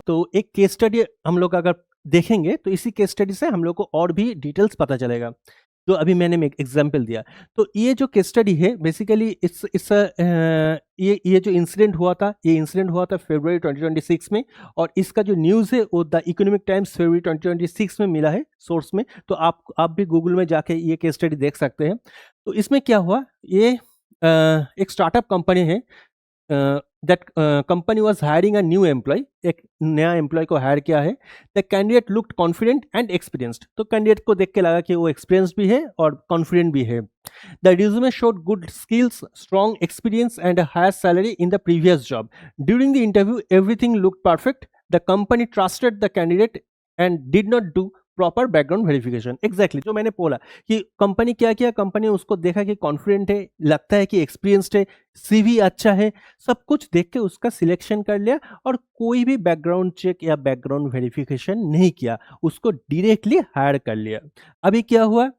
तो एक case study हम लोग अगर देखेंगे तो इसी केस स्टडी से हम लोग को और भी डिटेल्स पता चलेगा। तो अभी मैंने एक एग्जांपल दिया। तो ये जो केस स्टडी है बेसिकली ये जो इंसिडेंट हुआ था, ये इंसिडेंट हुआ था फरवरी 2026 में, और इसका जो न्यूज़ है वो द इकोनॉमिक टाइम्स फरवरी 2026 में मिला है सोर्स में। तो आप भी गूगल में जाके ये केस स्टडी देख सकते हैं। तो इसमें क्या हुआ, ये एक स्टार्टअप कंपनी है, that company was hiring a new employ, एक नया एम्प्लॉय को हायर किया है। The candidate looked confident and experienced, तो कैंडिडेट को देख के लगा कि वो एक्सपीरियंस भी है और कॉन्फिडेंट भी है। The resume showed good skills, strong experience and a higher salary in the previous job. During the interview, everything looked perfect. The company trusted the candidate and did not do proper background verification. Exactly जो मैंने बोला कि company क्या किया, company उसको देखा कि confident है, लगता है कि एक्सपीरियंस्ड है, सीवी अच्छा है, सब कुछ देख के उसका सिलेक्शन कर लिया और कोई भी बैकग्राउंड चेक या बैकग्राउंड वेरिफिकेशन नहीं किया, उसको डायरेक्टली हायर कर लिया। अभी क्या हुआ,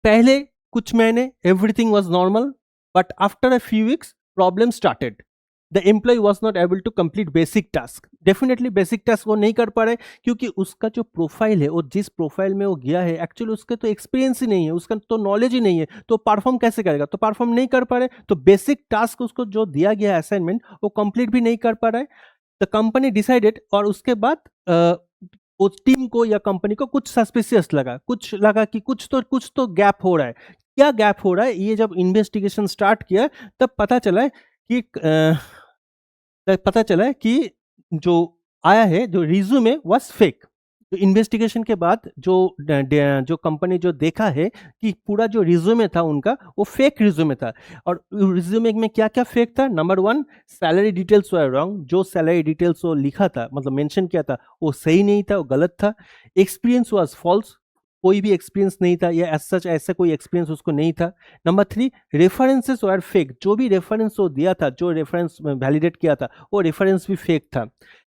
पहले कुछ महीने everything was normal, but after a few weeks problem started. The employee was not able to complete basic task. Definitely basic task वो नहीं कर पा रहे, क्योंकि उसका जो प्रोफाइल है, वो जिस प्रोफाइल में वो गया है एक्चुअली उसके तो एक्सपीरियंस ही नहीं है, उसका तो नॉलेज ही नहीं है, तो परफॉर्म कैसे करेगा, तो परफॉर्म नहीं कर पा रहे। तो बेसिक टास्क उसको जो दिया गया है असाइनमेंट, वो कंप्लीट भी नहीं कर पा रहा है। द कंपनी डिसाइडेड, और उसके बाद उस टीम को या कंपनी को कुछ सस्पिशियस लगा, कुछ लगा कि कुछ तो गैप हो रहा है। क्या गैप हो रहा है, ये जब इन्वेस्टिगेशन स्टार्ट किया तब पता चला है कि जो आया है, जो रिज्यूमे वाज फेक। तो इन्वेस्टिगेशन के बाद जो कंपनी जो देखा है कि पूरा जो रिज्यूमे था उनका वो फेक रिज्यूमे था। और रिज्यूमे में क्या क्या फेक था, number 1, salary details were wrong. जो सैलरी डिटेल्स वो लिखा था, मतलब मेंशन किया था, वो सही नहीं था, वो गलत था। एक्सपीरियंस वाज फॉल्स, कोई भी एक्सपीरियंस नहीं था, या ऐसा कोई एक्सपीरियंस उसको नहीं था। नंबर 3, रेफरेंसेस वर फेक। जो भी रेफरेंस वो दिया था, जो रेफरेंस वैलिडेट किया था, वो रेफरेंस भी फेक था।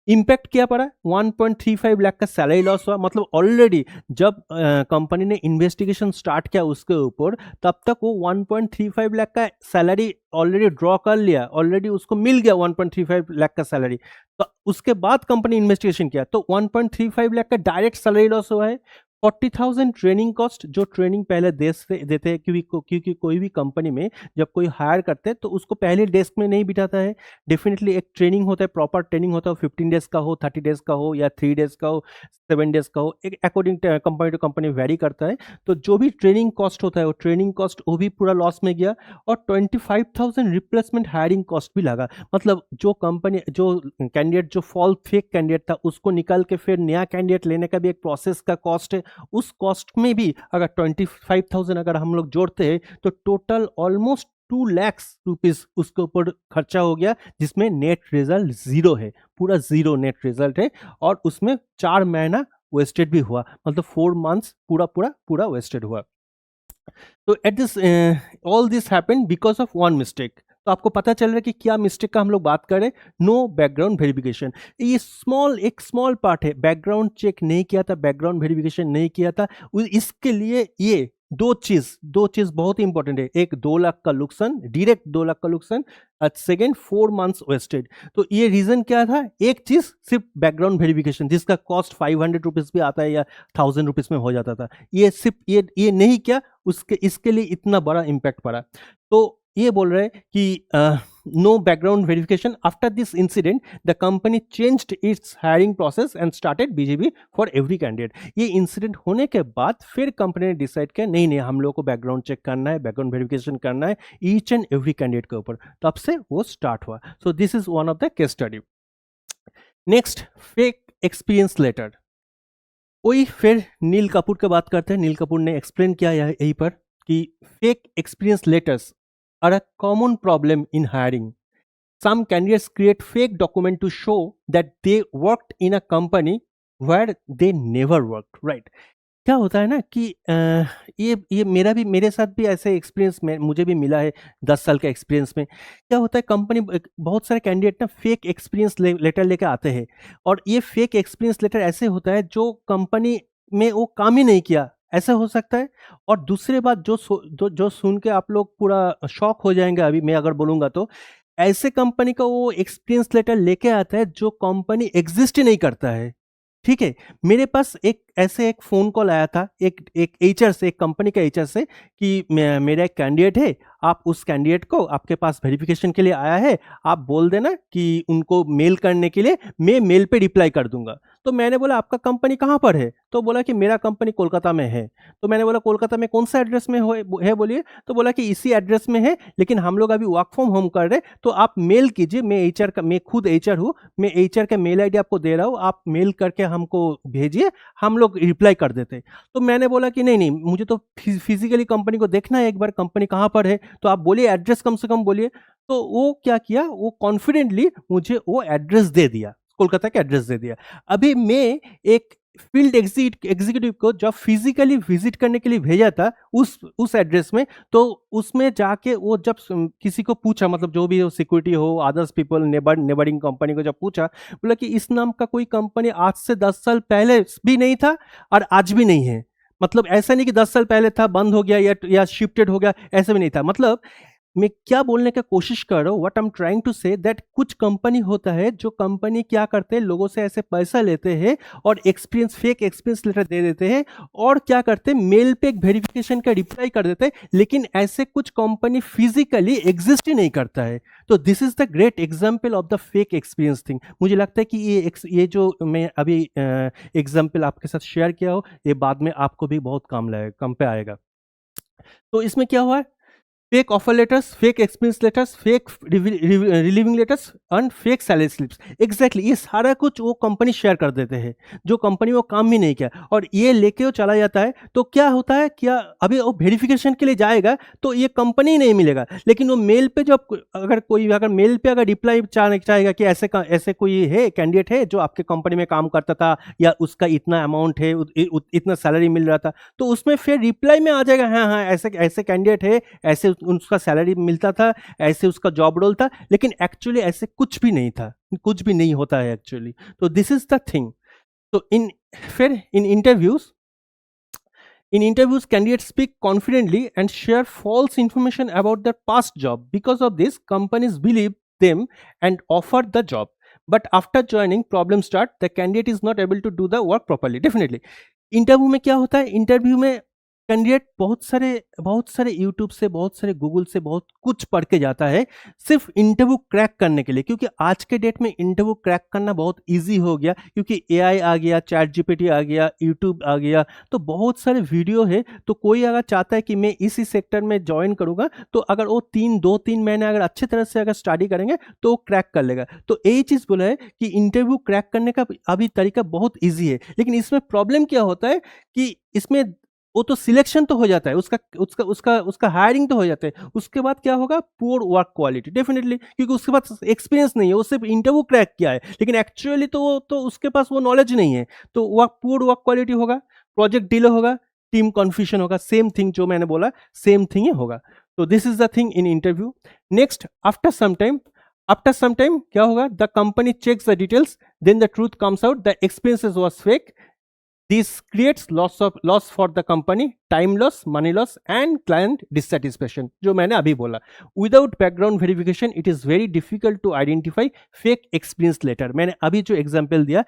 इम्पैक्ट क्या पड़ा, 1.35 लाख का सैलरी लॉस हुआ। मतलब ऑलरेडी जब कंपनी ने इन्वेस्टिगेशन स्टार्ट किया उसके ऊपर, तब तक वो 1.35 लाख का सैलरी ऑलरेडी ड्रॉ कर लिया, ऑलरेडी उसको मिल गया 1.35 लाख का सैलरी। तो उसके बाद कंपनी इन्वेस्टिगेशन किया तो 1.35 लाख का डायरेक्ट सैलरी लॉस हुआ है। 40,000 ट्रेनिंग कॉस्ट, जो ट्रेनिंग पहले देते हैं, क्योंकि कोई भी कंपनी में जब कोई हायर करते हैं तो उसको पहले डेस्क में नहीं बिठाता है। डेफिनेटली एक ट्रेनिंग होता है, प्रॉपर ट्रेनिंग होता है, 15 डेज का हो, 30 डेज का हो, या 3 डेज का हो, 7 डेज का हो, एक according company to company vary करता है। तो जो भी ट्रेनिंग कॉस्ट होता है, वो ट्रेनिंग कॉस्ट वो भी पूरा लॉस में गया। और 25,000 रिप्लेसमेंट हायरिंग कॉस्ट भी लगा। मतलब जो कैंडिडेट जो फॉल फेक कैंडिडेट था, उसको निकाल के फिर नया कैंडिडेट लेने का भी एक प्रोसेस का कॉस्ट है। उस कॉस्ट में भी अगर 25,000 अगर हम लोग जोड़ते हैं तो टोटल ऑलमोस्ट 2 लाख रुपीज उसके ऊपर खर्चा हो गया, जिसमें नेट रिजल्ट जीरो है, पूरा जीरो नेट रिजल्ट है। और उसमें 4 महीना वेस्टेड भी हुआ, मतलब 4 मंथ्स पूरा वेस्टेड हुआ। तो at this all this happened because of one mistake. तो आपको पता चल रहा है कि क्या मिस्टेक का हम लोग बात करें, नो बैकग्राउंड वेरिफिकेशन। ये एक स्मॉल पार्ट है, बैकग्राउंड चेक नहीं किया था, बैकग्राउंड वेरिफिकेशन नहीं किया था। इसके लिए ये दो चीज बहुत इंपॉर्टेंट है। एक 2 लाख का नुकसान, डायरेक्ट 2 लाख का नुकसान। Second 4 months wasted. तो ये रीजन क्या था, एक चीज सिर्फ बैकग्राउंड वेरिफिकेशन, जिसका कॉस्ट 500 रुपीज भी आता है या 1000 रुपीज में हो जाता था, ये सिर्फ ये नहीं किया, इसके लिए इतना बड़ा इम्पैक्ट पड़ा। तो ये बोल रहे हैं कि no background verification. After this incident the company changed its hiring process and started BGV for every candidate. ये इंसिडेंट होने के बाद फिर कंपनी ने डिसाइड किया, नहीं हम लोग को बैकग्राउंड चेक करना है, बैकग्राउंड वेरिफिकेशन करना है ईच एंड एवरी कैंडिडेट के ऊपर। तब से वो स्टार्ट हुआ। So this is one of the case study. Next, fake experience letter. वही फिर नील कपूर की बात करते हैं। नील कपूर ने एक्सप्लेन किया यहीं पर कि fake experience letters are a common problem in hiring. Some candidates create fake document to show that they worked in a company where they never worked. Right? क्या होता है ना कि ये मेरे साथ भी ऐसे एक्सपीरियंस में मुझे भी मिला है 10 साल का एक्सपीरियंस में। क्या होता है, कंपनी बहुत सारे कैंडिडेट ना फेक एक्सपीरियंस लेटर लेकर आते हैं, और ये फेक एक्सपीरियंस लेटर ऐसे होता है जो कंपनी में वो काम ही नहीं किया, ऐसा हो सकता है। और दूसरी बात जो सुन के आप लोग पूरा शॉक हो जाएंगे, अभी मैं अगर बोलूँगा तो ऐसे कंपनी का वो एक्सपीरियंस लेटर लेके आता है जो कंपनी एग्जिस्ट ही नहीं करता है। ठीक है, मेरे पास एक फ़ोन कॉल आया था एक एक एचआर से, एक कंपनी का एचआर से कि मेरा एक कैंडिडेट है, आप उस कैंडिडेट को आपके पास वेरिफिकेशन के लिए आया है, आप बोल देना कि उनको मेल करने के लिए, मैं मेल पे रिप्लाई कर दूंगा। तो मैंने बोला आपका कंपनी कहाँ पर है? तो बोला कि मेरा कंपनी कोलकाता में है। तो मैंने बोला कोलकाता में कौन सा एड्रेस में है बोलिए? तो बोला कि इसी एड्रेस में है, लेकिन हम लोग अभी वर्क फ्रॉम होम कर रहे हैं, तो आप मेल कीजिए, मैं खुद एचआर हूँ, मैं एचआर का मेल आईडी आपको दे रहा हूँ, आप मेल करके हमको भेजिए, हम लोग रिप्लाई कर देते। तो मैंने बोला कि नहीं नहीं, मुझे तो फिजिकली कंपनी को देखना है एक बार, कंपनी कहाँ पर है, तो आप बोलिए एड्रेस कम से कम बोलिए। तो वो क्या किया, वो कॉन्फिडेंटली मुझे वो एड्रेस दे दिया, कोलकाता का एड्रेस दे दिया। अभी मैं एक फील्ड एग्जीक्यूटिव को जब फिजिकली विजिट करने के लिए भेजा था उस एड्रेस में, तो उसमें जाके वो जब किसी को पूछा, मतलब जो भी हो, सिक्योरिटी हो, अदर्स पीपल, नेबरिंग कंपनी को जब पूछा, बोला कि इस नाम का कोई कंपनी आज से 10 साल पहले भी नहीं था और आज भी नहीं है। मतलब ऐसा नहीं कि 10 साल पहले था, बंद हो गया या शिफ्टेड हो गया, ऐसा भी नहीं था। मतलब मैं क्या बोलने का कोशिश कर रहा हूँ, what I am trying to say, that कुछ कंपनी होता है जो कंपनी क्या करते हैं, लोगों से ऐसे पैसा लेते हैं और फेक एक्सपीरियंस लेटर दे देते हैं, और क्या करते हैं, मेल पे एक वेरिफिकेशन का रिप्लाई कर देते हैं, लेकिन ऐसे कुछ कंपनी फिजिकली एग्जिस्ट ही नहीं करता है। तो this is the great example of the fake experience thing. मुझे लगता है कि ये जो मैं अभी एग्जाम्पल आपके साथ शेयर किया हो, ये बाद में आपको भी बहुत काम पे आएगा। तो इसमें क्या हुआ है, fake offer letters, fake experience letters, fake relieving letters and fake salary slips, exactly ये सारा कुछ वो कंपनी शेयर कर देते हैं, जो कंपनी वो काम भी नहीं किया, और ये लेके वो चला जाता है। तो क्या होता है, क्या अभी वो वेरिफिकेशन के लिए जाएगा तो ये कंपनी नहीं मिलेगा, लेकिन वो मेल पे जब अगर मेल पे अगर रिप्लाई चाहेगा कि ऐसे कोई है, कैंडिडेट है जो आपके कंपनी में काम करता था, या उसका इतना अमाउंट है, इतना सैलरी मिल रहा था, तो उसमें फिर रिप्लाई में आ जाएगा, हाँ हाँ ऐसे ऐसे कैंडिडेट है, ऐसे उसका सैलरी मिलता था, ऐसे उसका जॉब रोल था, लेकिन एक्चुअली ऐसे कुछ भी नहीं था, कुछ भी नहीं होता है एक्चुअली। तो दिस इज द थिंग। तो इन interviews, candidates speak confidently and share false information about their past job. Because of this, companies believe them and offer the job. But after joining, problems start. The candidate is not able to do the work properly. Definitely. Interview में क्या होता है, interview में candidate बहुत सारे YouTube से, बहुत सारे गूगल से बहुत कुछ पढ़ के जाता है सिर्फ इंटरव्यू क्रैक करने के लिए, क्योंकि आज के डेट में इंटरव्यू क्रैक करना बहुत इजी हो गया, क्योंकि एआई आ गया, चैट जीपीटी आ गया, यूट्यूब आ गया, तो बहुत सारे वीडियो है। तो कोई अगर चाहता है कि मैं इसी सेक्टर में ज्वाइन करूंगा, तो अगर वो 2-3 महीने अगर अच्छे तरह से अगर स्टडी करेंगे तो क्रैक कर लेगा। तो यही चीज़ बोला है कि इंटरव्यू क्रैक करने का अभी तरीका बहुत ईजी है, लेकिन इसमें प्रॉब्लम क्या होता है कि इसमें वो तो सिलेक्शन तो हो जाता है, उसका उसका उसका उसका हायरिंग तो हो जाता है, उसके बाद क्या होगा, पुअर वर्क क्वालिटी, डेफिनेटली, क्योंकि उसके पास एक्सपीरियंस नहीं है, वो सिर्फ इंटरव्यू क्रैक किया है, लेकिन एक्चुअली तो उसके पास वो नॉलेज नहीं है, तो पुअर वर्क क्वालिटी होगा, प्रोजेक्ट डिले होगा, टीम कन्फ्यूजन होगा, सेम थिंग जो मैंने बोला, सेम थिंग ही होगा। तो this is the thing in interview. Next, after some time क्या होगा, the company checks the details, then the truth comes out, the experiences was fake. This creates loss for the company, time loss, money loss, and client dissatisfaction. जो मैंने अभी बोला, without background verification, it is very difficult to identify fake experience letter. मैंने अभी जो example दिया,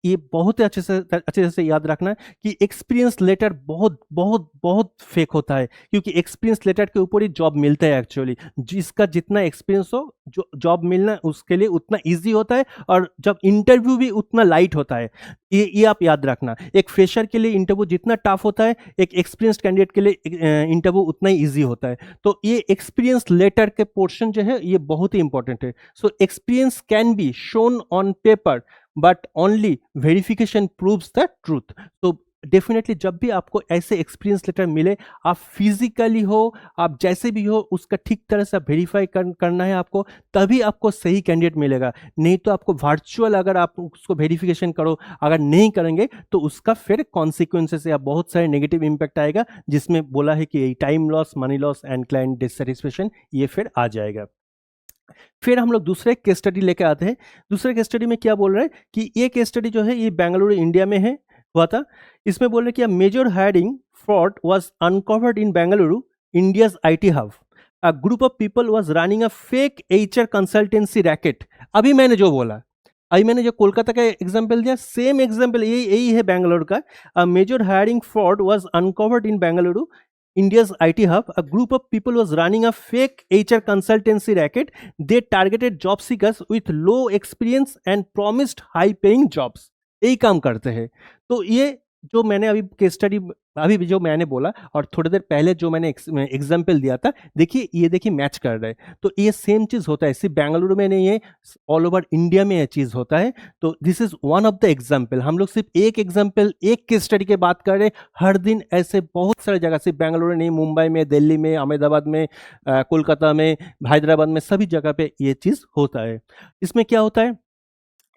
ये बहुत ही अच्छे से याद रखना कि एक्सपीरियंस लेटर बहुत बहुत बहुत फेक होता है, क्योंकि एक्सपीरियंस लेटर के ऊपर ही जॉब मिलता है एक्चुअली। जिसका जितना एक्सपीरियंस हो, जो जॉब मिलना उसके लिए उतना इजी होता है, और जब इंटरव्यू भी उतना लाइट होता है। ये आप याद रखना, एक फ्रेशर के लिए इंटरव्यू जितना टफ होता है, एक एक्सपीरियंस कैंडिडेट के लिए इंटरव्यू उतना ही ईजी होता है। तो ये एक्सपीरियंस लेटर के पोर्शन जो है, ये बहुत ही इंपॉर्टेंट है। So experience can be shown on paper, but only verification proves the truth. तो डेफिनेटली जब भी आपको ऐसे एक्सपीरियंस लेटर मिले, आप फिजिकली हो, आप जैसे भी हो, उसका ठीक तरह से वेरीफाई करना है आपको, तभी आपको सही कैंडिडेट मिलेगा। नहीं तो आपको वर्चुअल अगर आप उसको वेरिफिकेशन करो, अगर नहीं करेंगे, तो उसका फिर कॉन्सिक्वेंसेस या बहुत सारे नेगेटिव इम्पैक्ट आएगा, जिसमें बोला है कि time loss, money loss and client dissatisfaction, ये फिर आ जाएगा। फिर हम लोग दूसरे केस स्टडी लेके आते हैं। दूसरे केस स्टडी में क्या बोल रहे हैं कि ये केस स्टडी जो है, ये बेंगलुरु इंडिया में है, हुआ था। इसमें बोल रहे कि major hiring fraud was uncovered in Bengaluru, India's IT hub. A group of people was running a fake HR consultancy racket. अभी मैंने जो बोला, अभी मैंने जो कोलकाता का एग्जांपल दिया, सेम एग्जांपल यही यही है बेंगलुरु का। A major hiring fraud was uncovered in Bengaluru, India's IT hub. A group of people was running a fake HR consultancy racket. They targeted job seekers with low experience and promised high paying jobs. यही काम करते हैं। तो ये जो मैंने अभी case study, अभी भी जो मैंने बोला और थोड़ी देर पहले जो मैंने एग्जाम्पल दिया था, देखिए ये देखिए मैच कर रहा है। तो ये सेम चीज़ होता है, सिर्फ बेंगलुरु में नहीं है, ऑल ओवर इंडिया में ये चीज़ होता है। तो this is one of the example. हम लोग सिर्फ एक एग्जाम्पल, एक केस स्टडी की बात कर रहे हैं। हर दिन ऐसे बहुत सारे जगह, सिर्फ बेंगलुरु नहीं, मुंबई में, दिल्ली में, अहमदाबाद में, कोलकाता में, हैदराबाद में, सभी जगह पे ये चीज़ होता है। इसमें क्या होता है,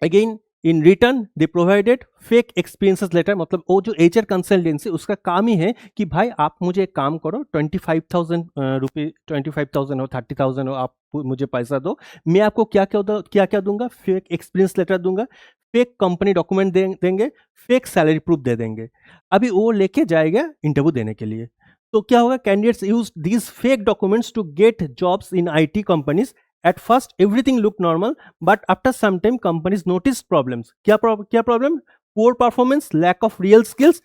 again in return they provided fake experiences letter. मतलब वो जो एचआर कंसल्टेंसी, उसका काम ही है कि भाई आप मुझे एक काम करो, 25,000 रुपये, 25,000 हो, 30,000 हो, आप मुझे पैसा दो, मैं आपको क्या क्या दूंगा, फेक एक्सपीरियंस लेटर दूंगा, फेक कंपनी डॉक्यूमेंट देंगे, फेक सैलरी प्रूफ दे देंगे। अभी वो लेके जाएगा इंटरव्यू देने के लिए। तो क्या होगा, candidates use these fake documents to get jobs in IT companies. At first everything looked normal, but after some time companies noticed problems. क्या problem? Poor performance, lack of real skills,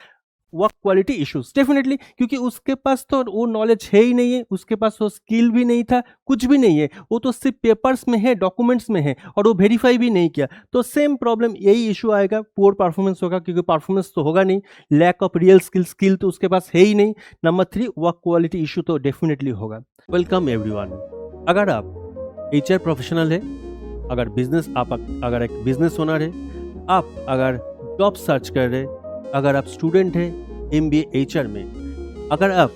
work quality issues. Definitely, क्योंकि उसके पास तो वो knowledge है ही नहीं है, उसके पास वो स्किल भी नहीं था, कुछ भी नहीं है, वो तो सिर्फ पेपर्स में है, डॉक्यूमेंट्स में है, और वो वेरीफाई भी नहीं किया। तो सेम प्रॉब्लम, यही इशू आएगा, पुअर परफॉर्मेंस होगा, क्योंकि परफॉर्मेंस तो होगा नहीं, लैक ऑफ रियल स्किल तो उसके पास है ही नहीं। नंबर 3, वर्क क्वालिटी इशू तो डेफिनेटली होगा। Welcome everyone. अगर आप HR प्रोफेशनल है, अगर अगर एक बिजनेस ओनर है, आप अगर जॉब सर्च कर रहे, अगर आप स्टूडेंट है MBA HR में, अगर आप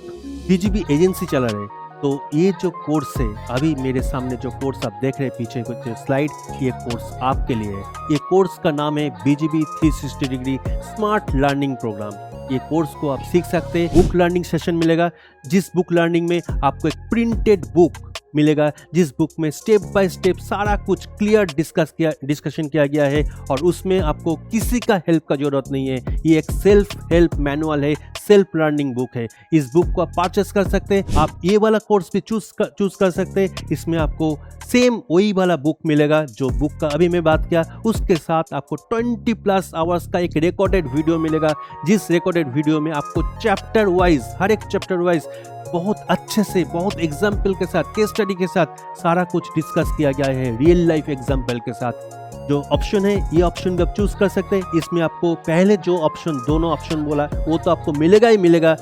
BGB एजेंसी चला रहे, तो ये जो कोर्स है, अभी मेरे सामने जो कोर्स आप देख रहे हैं, पीछे कुछ स्लाइड, ये कोर्स आपके लिए है। ये कोर्स का नाम है BGB 360 degree smart learning program. ये कोर्स को आप सीख सकते हैं। बुक लर्निंग सेशन मिलेगा, जिस बुक लर्निंग में आपको एक प्रिंटेड बुक मिलेगा, जिस बुक में स्टेप बाय स्टेप सारा कुछ क्लियर डिस्कशन किया गया है, और उसमें आपको किसी का हेल्प का जरूरत नहीं है। ये एक सेल्फ हेल्प मैनुअल है, सेल्फ लर्निंग बुक है। इस बुक को आप परचेस कर सकते हैं। आप ये वाला कोर्स भी चूज कर सकते हैं। इसमें आपको सेम वही वाला बुक मिलेगा जो बुक का अभी मैं बात किया, उसके साथ आपको 20+ आवर्स का एक रिकॉर्डेड वीडियो मिलेगा, जिस रिकॉर्डेड वीडियो में आपको चैप्टर वाइज, हर एक चैप्टर वाइज बहुत अच्छे से, बहुत एग्जाम्पल के साथ, केस स्टडी के साथ सारा कुछ डिस्कस किया गया है, रियल लाइफ एग्जाम्पल के साथ। जो ऑप्शन है, ये ऑप्शन भी आप चूज कर सकते हैं। इसमें आपको पहले जो ऑप्शन, दोनों ऑप्शन बोला, वो तो आपको मिलेगा ही मिलेगा,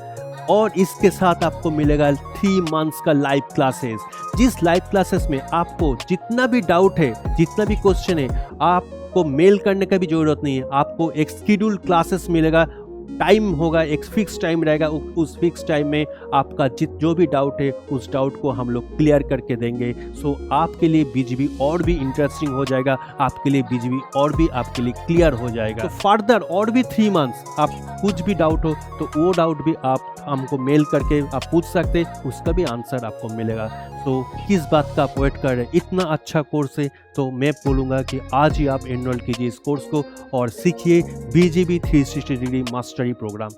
और इसके साथ आपको मिलेगा 3 मंथ्स का लाइव क्लासेस। जिस लाइव क्लासेस में आपको जितना भी डाउट है, जितना भी क्वेश्चन है, आपको मेल करने का भी जरूरत नहीं है। आपको एक शेड्यूल क्लासेस मिलेगा, टाइम होगा, एक फिक्स टाइम रहेगा, उस फिक्स टाइम में आपका जो भी डाउट है, उस डाउट को हम लोग क्लियर करके देंगे। सो आपके लिए BGB और भी इंटरेस्टिंग हो जाएगा, आपके लिए BGB और भी आपके लिए क्लियर हो जाएगा। तो फर्दर और भी 3 मंथ्स आप कुछ भी डाउट हो तो वो डाउट भी आप हमको मेल करके आप पूछ सकते हैं, उसका भी आंसर आपको मिलेगा। तो किस बात का आप वेट कर रहे हैं? इतना अच्छा कोर्स है, तो मैं बोलूँगा कि आज ही आप एनरोल कीजिए इस कोर्स को और सीखिए BGB 360 डिग्री मास्टरी प्रोग्राम।